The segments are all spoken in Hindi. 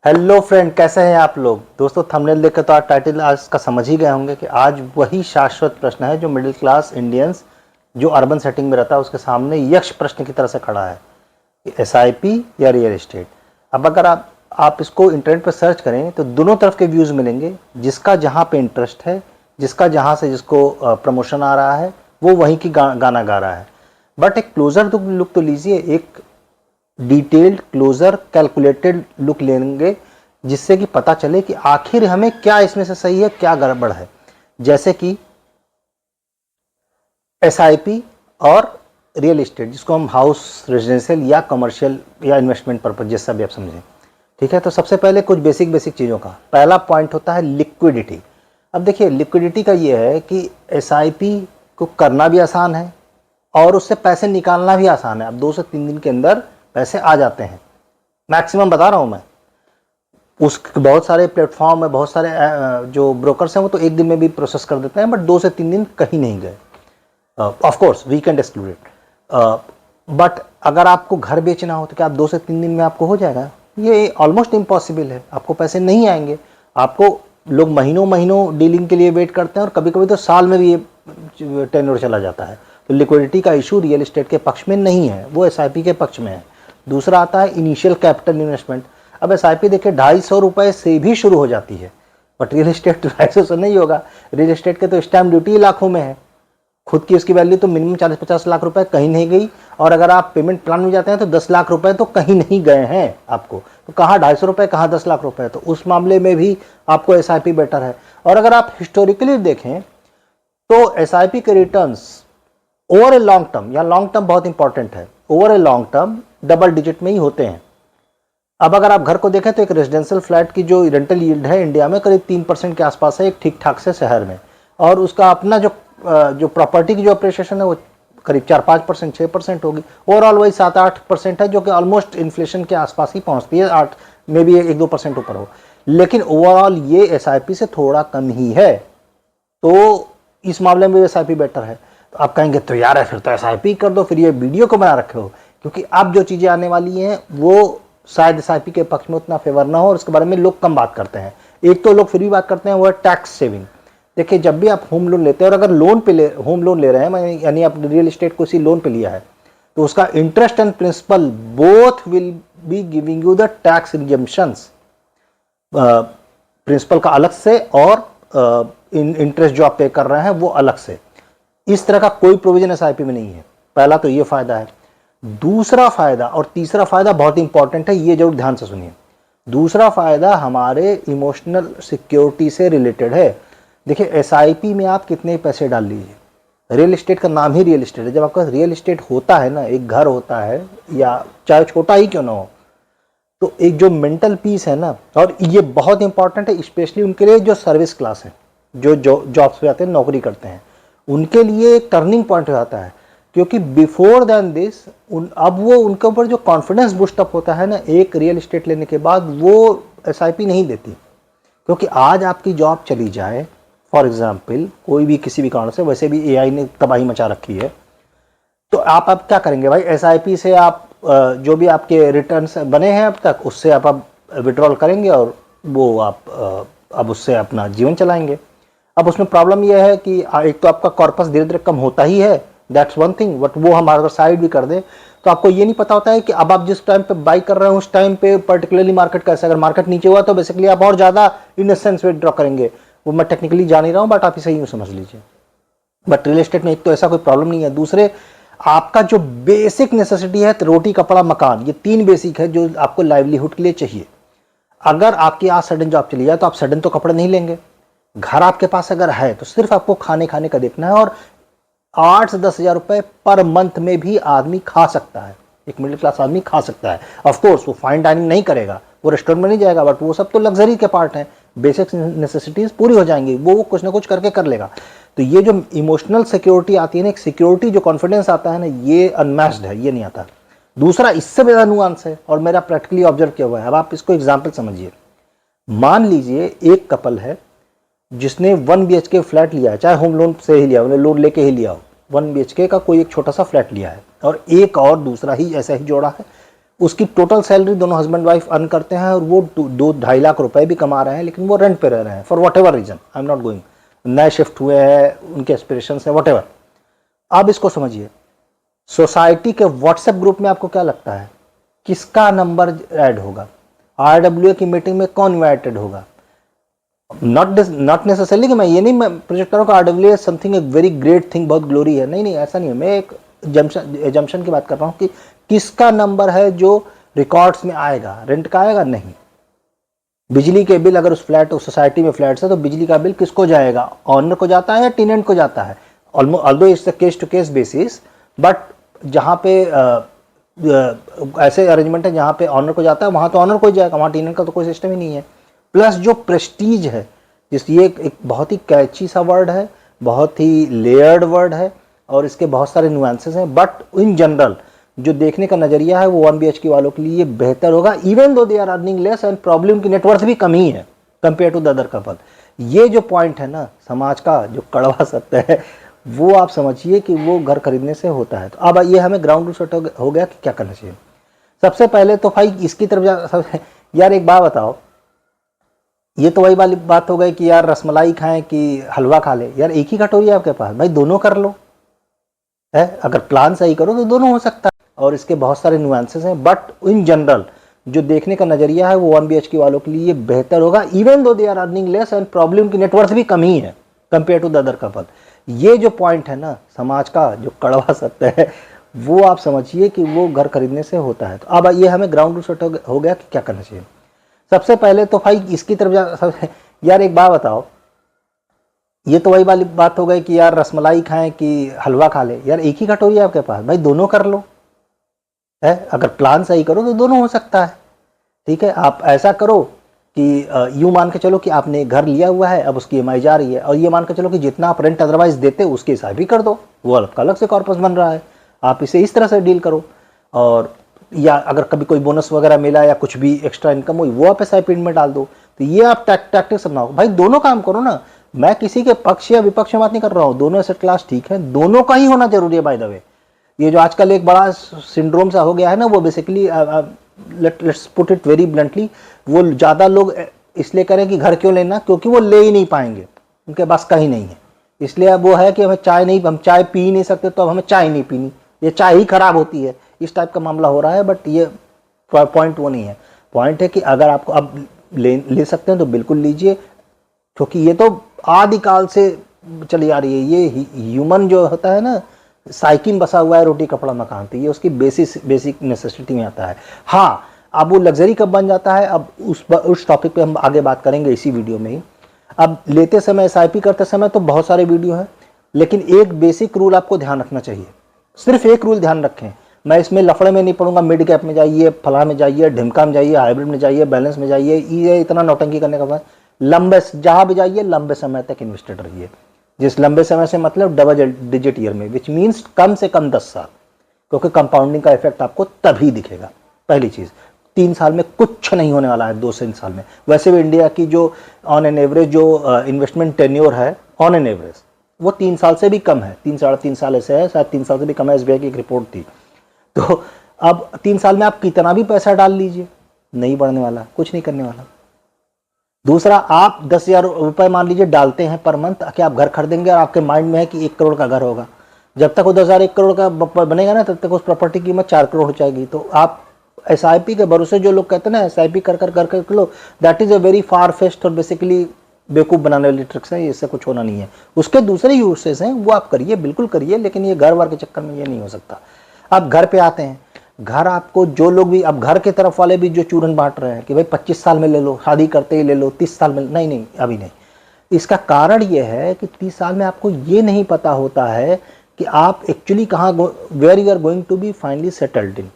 हेलो फ्रेंड, कैसे हैं आप लोग। दोस्तों, थंबनेल देख के तो आप टाइटल आज का समझ ही गए होंगे कि आज वही शाश्वत प्रश्न है जो मिडिल क्लास इंडियंस जो अर्बन सेटिंग में रहता है उसके सामने यक्ष प्रश्न की तरह से खड़ा है कि एसआईपी या रियल एस्टेट। अब अगर आप इसको इंटरनेट पर सर्च करें तो दोनों तरफ के व्यूज़ मिलेंगे। जिसका जहाँ पे इंटरेस्ट है, जिसका जहाँ से जिसको प्रमोशन आ रहा है, वो वहीं की गाना गा रहा है। बट एक क्लोजर लुक तो लीजिए, एक डिटेल्ड क्लोजर कैलकुलेटेड लुक लेंगे जिससे कि पता चले कि आखिर हमें क्या इसमें से सही है, क्या गड़बड़ है। जैसे कि एसआईपी और रियल एस्टेट, जिसको हम हाउस रेजिडेंशियल या कमर्शियल या इन्वेस्टमेंट पर्पज जैसा भी आप समझें, ठीक है। तो सबसे पहले कुछ बेसिक चीज़ों का पहला पॉइंट होता है लिक्विडिटी। अब देखिए, लिक्विडिटी का ये है कि एसआईपी को करना भी आसान है और उससे पैसे निकालना भी आसान है। अब 2 से 3 दिन के अंदर पैसे आ जाते हैं, मैक्सिमम बता रहा हूँ मैं। उस बहुत सारे प्लेटफॉर्म है, बहुत सारे जो ब्रोकर्स हैं वो तो 1 दिन में भी प्रोसेस कर देते हैं, बट 2 से 3 दिन कहीं नहीं गए। Of course weekend excluded. But अगर आपको घर बेचना हो तो क्या आप 2 से 3 दिन में आपको हो जाएगा? ये ऑलमोस्ट इम्पॉसिबल है। आपको पैसे नहीं आएंगे। आपको लोग महीनों महीनों डीलिंग के लिए वेट करते हैं और कभी कभी तो साल में भी ये टेन्योर चला जाता है। तो लिक्विडिटी का इशू रियल एस्टेट के पक्ष में नहीं है, वो एसआईपी के पक्ष में है। दूसरा आता है इनिशियल कैपिटल इन्वेस्टमेंट। अब एसआईपी देखिए 250 रुपये से भी शुरू हो जाती है, बट रियल एस्टेट 250 से नहीं होगा। रियल एस्टेट के तो स्टैम्प ड्यूटी लाखों में है, खुद की उसकी वैल्यू तो मिनिमम 40-50 लाख रुपए कहीं नहीं गई। और अगर आप पेमेंट प्लान में जाते हैं तो 10 लाख रुपए तो कहीं नहीं गए हैं आपको। तो कहाँ 250 रुपये, कहाँ 10 लाख रुपए। तो उस मामले में भी आपको एसआईपी बेटर है। और अगर आप हिस्टोरिकली देखें तो एसआईपी के returns over a long term, या लॉन्ग टर्म बहुत इंपॉर्टेंट है, over a long term double digit में ही होते हैं। अब अगर आप घर को देखें तो एक रेजिडेंशियल फ्लैट की जो रेंटल यील्ड है इंडिया में करीब 3% के आसपास है, एक ठीक ठाक से शहर में। और उसका अपना जो प्रॉपर्टी की जो अप्रिसिएशन है वो करीब 4-5%, 6% होगी। ओवरऑल वही 7-8% है, जो कि ऑलमोस्ट इन्फ्लेशन के आसपास ही पहुंचती है, 8 में भी 1-2% ऊपर हो। लेकिन ओवरऑल ये एसआईपी से थोड़ा कम ही है, तो इस मामले में एसआईपी बेटर है। तो आप कहेंगे तो यार है फिर तो एसआईपी कर दो, फिर ये वीडियो को बना रखे हो, क्योंकि अब जो चीज़ें आने वाली हैं वो शायद एसआईपी के पक्ष में उतना फेवर ना हो और उसके बारे में लोग कम बात करते हैं। एक तो लोग फिर भी बात करते हैं वो है टैक्स सेविंग। देखिए, जब भी आप होम लोन लेते हैं और अगर होम लोन ले रहे हैं, यानी आप रियल एस्टेट को इसी लोन पे लिया है, तो उसका interest and principal both will be giving you the tax resumptions. Principal का अलग से और इंटरेस्ट जो आप पे कर रहे हैं वो अलग से। इस तरह का कोई प्रोविजन एसआईपी में नहीं है। पहला तो ये फायदा है। दूसरा फायदा और तीसरा फायदा बहुत इंपॉर्टेंट है, ये जरूर ध्यान से सुनिए। दूसरा फायदा हमारे इमोशनल सिक्योरिटी से रिलेटेड है। देखिए, एसआईपी में आप कितने पैसे डाल लीजिए, रियल एस्टेट का नाम ही रियल एस्टेट है। जब आपका रियल एस्टेट होता है ना, एक घर होता है या चाहे छोटा ही क्यों ना हो, तो एक जो मेंटल पीस है ना, और ये बहुत इंपॉर्टेंट है स्पेशली उनके लिए जो सर्विस क्लास है, जो जॉब्स पे आते हैं, नौकरी करते हैं, उनके लिए एक टर्निंग पॉइंट हो जाता है। क्योंकि बिफोर देन दिस अब वो उनके ऊपर जो कॉन्फिडेंस बूस्टअप होता है ना एक रियल एस्टेट लेने के बाद, वो एसआईपी नहीं देती। क्योंकि आज आपकी जॉब चली जाए, फॉर एग्जाम्पल कोई भी किसी भी कारण से, वैसे भी एआई ने तबाही मचा रखी है, तो आप अब क्या करेंगे भाई? एसआईपी से आप जो भी आपके रिटर्न्स बने हैं अब तक, उससे आप अब विड्रॉल करेंगे और वो आप अब उससे अपना जीवन चलाएंगे। अब उसमें प्रॉब्लम यह है कि एक तो आपका कॉर्पस धीरे धीरे कम होता ही है, दैट्स वन थिंग। बट वो हम अगर साइड भी कर दें तो आपको ये नहीं पता होता है कि अब आप जिस टाइम पे बाई कर रहे हो उस टाइम पे पर्टिकुलरली मार्केट कैसा है। अगर मार्केट नीचे हुआ तो बेसिकली आप और ज़्यादा इन ए सेंस विड्रॉ करेंगे। वो मैं टेक्निकली जान ही रहा हूँ, बट आप इसे यूँ समझ लीजिए। बट रियल एस्टेट में एक तो ऐसा कोई प्रॉब्लम नहीं है। दूसरे, आपका जो बेसिक नेसेसिटी है, रोटी कपड़ा मकान, ये 3 बेसिक है जो आपको लाइवलीहुड के लिए चाहिए। अगर आपकी आज सडन जॉब चली जाए तो आप सडन तो कपड़े नहीं लेंगे। घर आपके पास अगर है तो सिर्फ आपको खाने का देखना है, और 8 से 10 हज़ार रुपए पर मंथ में भी आदमी खा सकता है। एक मिडिल क्लास आदमी खा सकता है। ऑफ कोर्स वो फाइन डाइनिंग नहीं करेगा, वो रेस्टोरेंट में नहीं जाएगा, बट वो सब तो लग्जरी के पार्ट हैं। बेसिक नेसेसिटीज पूरी हो जाएंगी, वो कुछ ना कुछ करके कर लेगा। तो ये जो इमोशनल सिक्योरिटी आती है ना, एक सिक्योरिटी जो कॉन्फिडेंस आता है ना, ये अनमैच्ड है, ये नहीं आता। दूसरा, इससे ज़्यादा नुआंस है और मेरा प्रैक्टिकली ऑब्जर्व किया हुआ है। अब आप इसको एग्जाम्पल समझिए। मान लीजिए एक कपल है जिसने 1 BHK फ्लैट लिया है, चाहे होम लोन से ही लिया, लोन लेके ही लिया हो, 1 BHK का कोई एक छोटा सा फ्लैट लिया है, और एक और दूसरा ही ऐसा ही जोड़ा है, उसकी टोटल सैलरी दोनों हस्बैंड वाइफ अर्न करते हैं और वो 2-2.5 लाख रुपए भी कमा रहे हैं, लेकिन वो रेंट पे रह रहे हैं for whatever reason, I am not going, नए शिफ्ट हुए हैं, उनके एस्पिरेशंस है, वट एवर। अब इसको समझिए, सोसाइटी के व्हाट्सएप ग्रुप में आपको क्या लगता है किसका नंबर ऐड होगा? RWA की मीटिंग में कौन इन्वाइटेड होगा? नॉट नेसेसरली कि मैं ये नहीं मैं प्रोजेक्ट करूँ कि RWA something a very great thing, बहुत ग्लोरी है, नहीं नहीं ऐसा नहीं है। मैं एक एजम्पशन की बात कर रहा हूँ कि किसका नंबर है जो रिकॉर्ड्स में आएगा, रेंट का आएगा नहीं। बिजली के बिल अगर उस सोसाइटी में फ्लैट्स है तो बिजली का बिल किसको जाएगा? ऑनर को जाता है या टेनेंट को जाता है? Although it's a case to case basis, but जहाँ पे ऐसे अरेंजमेंट है जहाँ पे ऑनर को जाता है वहाँ तो ऑनर को ही जाएगा, वहाँ टेनेंट का तो कोई सिस्टम ही नहीं है। प्लस जो प्रेस्टीज है, ये एक बहुत ही कैची सा वर्ड है, बहुत ही लेयर्ड वर्ड है और इसके बहुत सारे नुआंसेस हैं, बट इन जनरल जो देखने का नजरिया है वो 1 BHK वालों के लिए बेहतर होगा, even though they are earning less and problem की नेटवर्थ भी कम ही है compare to the other couple. ये जो पॉइंट है ना समाज का जो कड़वा सत्य है, वो आप समझिए कि वो घर खरीदने से होता है। तो अब ये हमें ग्राउंड रूल सेट हो गया कि क्या करना चाहिए। सबसे पहले तो भाई इसकी तरफ यार एक बात बताओ, ये तो वही वाली बात हो गई कि यार रसमलाई खाएं कि हलवा खा ले, यार एक ही कटोरी है आपके पास, भाई दोनों कर लो है, अगर प्लान सही करो तो दोनों हो सकता है। और इसके बहुत सारे नुआंसेस हैं, बट इन जनरल जो देखने का नजरिया है वो 1 BHK वालों के लिए बेहतर होगा, even though they are earning less and problem की नेटवर्थ भी कम ही है compare to the other couple. ये जो पॉइंट है ना समाज का जो कड़वा सत्य है, वो आप समझिए कि वो घर खरीदने से होता है। तो अब ये हमें ग्राउंड रूल सेट हो गया कि क्या करना चाहिए। सबसे पहले तो भाई इसकी तरफ यार एक बात बताओ, ये तो वही वाली बात हो गई कि यार रसमलाई खाएं कि हलवा खा ले, यार एक ही कटोरी है आपके पास, भाई दोनों कर लो है, अगर प्लान सही करो तो दोनों हो सकता है। ठीक है, आप ऐसा करो कि यूं मान के चलो कि आपने घर लिया हुआ है, अब उसकी EMI जा रही है, और ये मान के चलो कि जितना आप रेंट अदरवाइज देते उसके हिसाब भी कर दो, वो अलग से कॉर्पस बन रहा है, आप इसे इस तरह से डील करो। और या अगर कभी कोई बोनस वगैरह मिला या कुछ भी एक्स्ट्रा इनकम हुई वो आप SIP में डाल दो। तो ये आप टैक्टिक्स अपनाओ, भाई दोनों काम करो ना, मैं किसी के पक्ष या विपक्ष में बात नहीं कर रहा हूँ, दोनों एसेट क्लास ठीक है, दोनों का ही होना जरूरी है। बाय द वे ये जो आजकल एक बड़ा सिंड्रोम सा हो गया है ना, वो basically let's put it very bluntly, वो ज़्यादा लोग इसलिए करें कि घर क्यों लेना, क्योंकि वो ले ही नहीं पाएंगे, उनके पास का ही नहीं है। इसलिए अब वो है कि हम चाय पी नहीं सकते तो अब हमें चाय नहीं पीनी, ये चाय ही खराब होती है, इस टाइप का मामला हो रहा है। बट ये पॉइंट वो नहीं है, पॉइंट है कि अगर आपको अब ले सकते हैं तो बिल्कुल लीजिए, क्योंकि ये तो आदिकाल से चली आ रही है। ये ह्यूमन जो होता है ना, साइकिल बसा हुआ है रोटी कपड़ा मकान, तो ये उसकी बेसिक नेसेसिटी में आता है। हाँ, अब वो लग्जरी कब बन जाता है, अब उस टॉपिक पे हम आगे बात करेंगे इसी वीडियो में ही। अब लेते समय SIP करते समय तो बहुत सारे वीडियो हैं, लेकिन एक बेसिक रूल आपको ध्यान रखना चाहिए, सिर्फ एक रूल ध्यान रखें। मैं इसमें लफड़े में नहीं पढ़ूंगा, मिड कैप में जाइए, फला में जाइए, ढिमका में जाइए, हाइब्रिड में जाइए, बैलेंस में जाइए, ये इतना नौटंकी करने का बाद लंबे जहां भी जाइए लंबे समय तक इन्वेस्टेड रहिए। जिस लंबे समय से मतलब डबल डिजिट ईयर में, विच मीन्स कम से कम 10 साल, क्योंकि कंपाउंडिंग का इफेक्ट आपको तभी दिखेगा। पहली चीज, 3 साल में कुछ नहीं होने वाला है, 2 से 3 साल में। वैसे भी इंडिया की जो ऑन एन एवरेज जो इन्वेस्टमेंट टेन्योर है ऑन एन एवरेज वो 3 साल से भी कम है, 3-3.5 साल ऐसे है, शायद 3 साल से भी कम है, SBI की एक रिपोर्ट थी। तो अब 3 साल में आप कितना भी पैसा डाल लीजिए, नहीं बढ़ने वाला, कुछ नहीं करने वाला। दूसरा, आप 10,000 रुपये मान लीजिए डालते हैं पर मंथ कि आप घर खरीदेंगे, और आपके माइंड में है कि 1 करोड़ का घर होगा। जब तक वो 10,000 1 करोड़ का बनेगा ना, तब तक उस प्रॉपर्टी की कीमत 4 करोड़ हो जाएगी। तो आप SIP के भरोसे, जो लोग कहते हैं ना SIP कर लो, that is a very far fetched और बेसिकली बेवकूफ़ बनाने वाली ट्रिक्स है, इससे कुछ होना नहीं है। उसके दूसरे यूसेस हैं, वो आप करिए, बिल्कुल करिए, लेकिन ये घर वार के चक्कर में ये नहीं हो सकता। आप घर पे आते हैं, घर आपको जो लोग भी, अब घर के तरफ वाले भी जो चूरन बांट रहे हैं कि भाई 25 साल में ले लो, शादी करते ही ले लो, 30 साल में, नहीं अभी नहीं। इसका कारण ये है कि 30 साल में आपको ये नहीं पता होता है कि आप एक्चुअली कहाँ, where you are going to be finally settled in.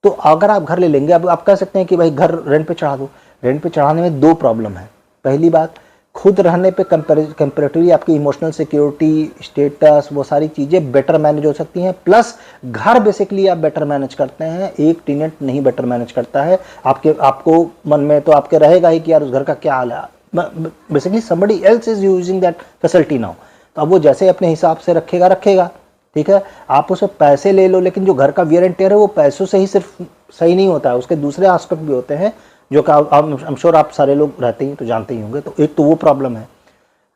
तो अगर आप घर ले लेंगे, अब आप कह सकते हैं कि भाई घर रेंट पे चढ़ा दो। रेंट पे चढ़ाने में 2 प्रॉब्लम है। पहली बात, खुद रहने पे कंपेरेटिवली आपकी इमोशनल सिक्योरिटी, स्टेटस, वो सारी चीज़ें बेटर मैनेज हो सकती हैं। प्लस घर बेसिकली आप बेटर मैनेज करते हैं, एक टेनेंट नहीं बेटर मैनेज करता है। आपको मन में तो आपके रहेगा ही कि यार उस घर का क्या हाल है, basically somebody else is using that facility now. तो अब वो जैसे अपने हिसाब से रखेगा, ठीक है। आप उसे पैसे ले लो, लेकिन जो घर का वियर एंड टेयर है वो पैसों से ही सिर्फ सही नहीं होता है, उसके दूसरे एस्पेक्ट भी होते हैं जो कि आई एम श्योर आप सारे लोग रहते ही तो जानते ही होंगे। तो एक तो वो प्रॉब्लम है,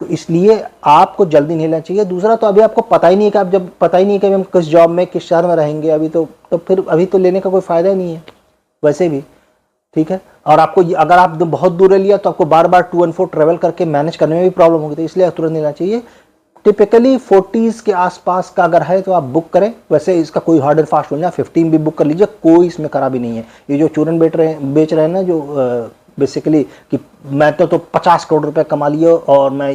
तो इसलिए आपको जल्दी नहीं लेना चाहिए। दूसरा तो अभी आपको पता ही नहीं है कि आप जब पता ही नहीं है कि हम किस जॉब में किस शहर में रहेंगे अभी, तो फिर अभी तो लेने का कोई फ़ायदा ही नहीं है वैसे भी, ठीक है। और आपको अगर आप बहुत दूर लिया तो आपको बार बार टू एंड फ्रो ट्रेवल करके मैनेज करने में भी प्रॉब्लम होगी, तो इसलिए तुरंत लेना चाहिए। टिपिकली 40s के आसपास का अगर है तो आप बुक करें, वैसे इसका कोई हार्ड एंड फास्ट रूल नहीं, 15 भी बुक कर लीजिए, कोई इसमें खराबी नहीं है। ये जो चूरन बेच रहे हैं ना, जो बेसिकली कि मैं तो 50 करोड़ रुपए कमा लिए और मैं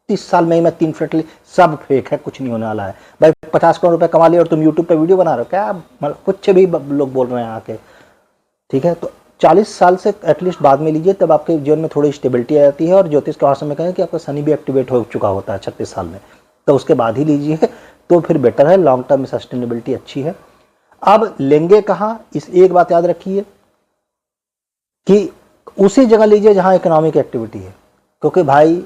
30 साल में ही मैं 3 फ्लैट ली, सब फेक है, कुछ नहीं होने वाला है भाई। 50 करोड़ रुपए कमा लिए और तुम यूट्यूब पे वीडियो बना रहे हो क्या, मतलब कुछ भी लोग बोल रहे हैं आके, ठीक है। तो 40 साल से एटलीस्ट बाद में लीजिए, तब आपके जीवन में थोड़ी स्टेबिलिटी आ जाती है। और ज्योतिष के भाषा में कहें कि आपका शनि भी एक्टिवेट हो चुका होता है 36 साल में, तो उसके बाद ही लीजिए, तो फिर बेटर है, लॉन्ग टर्म में सस्टेनेबिलिटी अच्छी है। अब लेंगे कहाँ, इस एक बात याद रखिए कि उसी जगह लीजिए जहाँ इकोनॉमिक एक्टिविटी है, क्योंकि भाई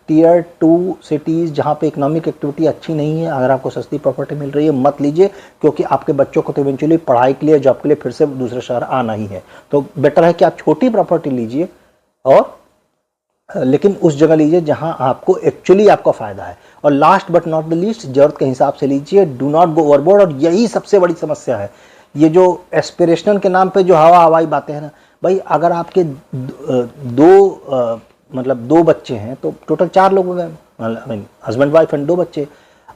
Tier 2 सिटीज़ जहाँ पे इकोनॉमिक एक्टिविटी अच्छी नहीं है, अगर आपको सस्ती प्रॉपर्टी मिल रही है मत लीजिए, क्योंकि आपके बच्चों को तो इवेंचुअली पढ़ाई के लिए, जॉब के लिए फिर से दूसरे शहर आना ही है। तो बेटर है कि आप छोटी प्रॉपर्टी लीजिए, और लेकिन उस जगह लीजिए जहाँ आपको एक्चुअली आपका फ़ायदा है। और last but not the least, ज़रूरत के हिसाब से लीजिए, डू नॉट गो ओवरबोर्ड। और यही सबसे बड़ी समस्या है, ये जो एस्पिरेशनल के नाम पे जो हवाई बातें हैं ना भाई, अगर आपके मतलब दो बच्चे हैं तो टोटल 4 लोग हो गए, हस्बैंड वाइफ एंड 2 बच्चे।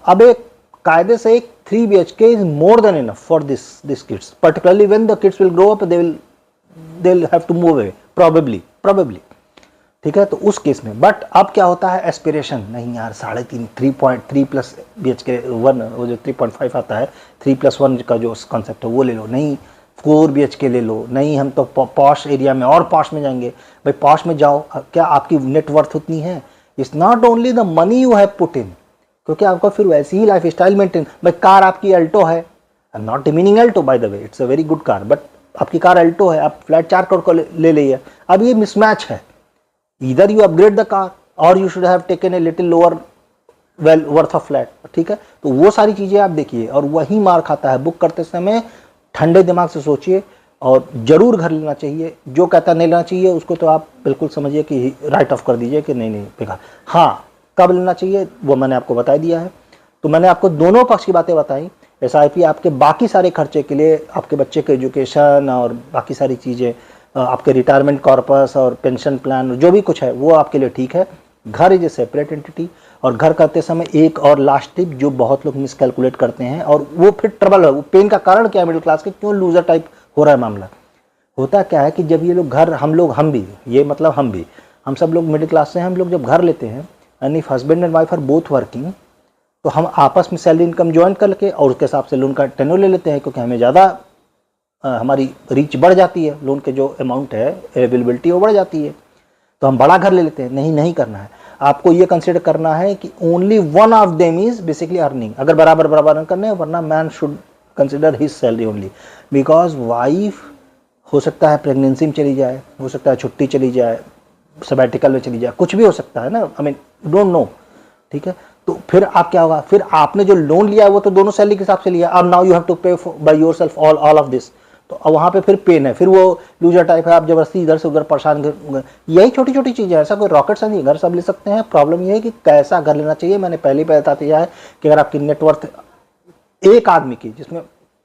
अब एक कायदे से एक 3 BHK is more than enough for this kids, particularly when the kids will grow up, they will have to move away probably, ठीक है। तो उस केस में बट अब क्या होता है, एस्पिरेशन नहीं यार, 3.5 3 प्लस BHK 1, वो जो 3.5 आता है, 3+1 का जो कॉन्सेप्ट है वो ले लो, नहीं 4 BHK ले लो, नहीं हम तो पॉश एरिया में और पॉश में जाएंगे। भाई पॉश में जाओ, क्या आपकी नेटवर्थ उतनी है? It's not only the money you have put in, क्योंकि आपको फिर वैसी ही लाइफ स्टाइल मेंटेन। भाई कार आपकी अल्टो है, आई am not demeaning Alto by the way, it's a very good car, but आपकी कार अल्टो है, आप फ्लैट 4 करोड़ को ले लिया। अब ये मिसमैच है, either you upgrade the car और you should have taken a little lower worth of flat, ठीक है। तो वो सारी चीजें आप देखिए, और वही मार खाता है। बुक करते समय ठंडे दिमाग से सोचिए, और जरूर घर लेना चाहिए। जो कहता नहीं लेना चाहिए उसको तो आप बिल्कुल समझिए कि राइट ऑफ कर दीजिए कि नहीं बेकार। हाँ, कब लेना चाहिए वो मैंने आपको बता दिया है। तो मैंने आपको दोनों पक्ष की बातें बताई। SIP आपके बाकी सारे खर्चे के लिए, आपके बच्चे के एजुकेशन और बाकी सारी चीज़ें, आपके रिटायरमेंट कॉर्पस और पेंशन प्लान, जो भी कुछ है वो आपके लिए ठीक है। घर इज ए सेपरेट एंटिटी। और घर करते समय एक और लास्ट टिप जो बहुत लोग मिसकैलकुलेट करते हैं, और वो फिर ट्रबल है, वो पेन का कारण क्या है मिडिल क्लास के, क्यों लूजर टाइप हो रहा है मामला। होता क्या है कि जब ये लोग घर, हम भी हम सब लोग मिडिल क्लास से हैं, हम लोग जब घर लेते हैं, यानी husband and wife are both working, तो हम आपस में सैलरी इनकम ज्वाइन करके और उसके हिसाब से लोन का टेन्योर ले लेते हैं, क्योंकि हमें ज़्यादा हमारी रीच बढ़ जाती है, लोन के जो अमाउंट है, अवेलेबिलिटी वो बढ़ जाती है, तो हम बड़ा घर ले लेते हैं। नहीं करना है, आपको ये कंसिडर करना है कि only one of them is basically earning, अगर बराबर अर्न करने हैं, वरना man should consider his salary only, because wife हो सकता है प्रेगनेंसी में चली जाए, हो सकता है छुट्टी चली जाए, सबैटिकल में चली जाए, कुछ भी हो सकता है ना, आई मीन डोंट नो, ठीक है। तो फिर आप क्या होगा, फिर आपने जो लोन लिया है वो तो दोनों सैलरी के हिसाब से लिया, अब नाउ यू हैव टू पे by yourself all of this, तो वहाँ पे फिर पेन है, फिर वो लूजर टाइप है, आप जबरदस्ती इधर से उधर परेशान। यही छोटी छोटी चीज़ें, ऐसा कोई रॉकेट साइंस नहीं, घर सब ले सकते हैं। प्रॉब्लम ये है कि कैसा घर लेना चाहिए। मैंने पहले बता दिया है कि अगर आपकी नेटवर्थ एक आदमी की, जिसमें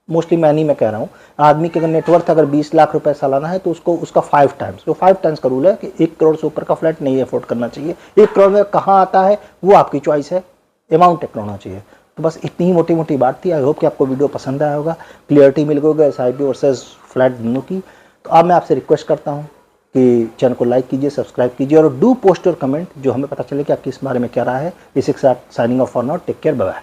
मोस्टली मैं कह रहा हूँ, आदमी की अगर नेटवर्थ अगर 20 लाख रुपए सालाना है, तो उसको उसका 5 टाइम्स, तो 5 टाइम्स का रूल है कि 1 करोड़ से ऊपर का फ्लैट नहीं अफोर्ड करना चाहिए। 1 करोड़ में कहाँ आता है वो आपकी चॉइस है, अमाउंट एक होना चाहिए। तो बस इतनी ही मोटी मोटी बात थी। आई होप कि आपको वीडियो पसंद आया होगा, क्लियरिटी मिल गई होगा SIP वर्सेस फ्लैट दोनों की। तो अब मैं आपसे रिक्वेस्ट करता हूँ कि चैनल को लाइक कीजिए, सब्सक्राइब कीजिए, और डू पोस्ट योर कमेंट, जो हमें पता चले कि आपकी इस बारे में क्या राय है। इसी के साथ signing off for now, take care, bye bye.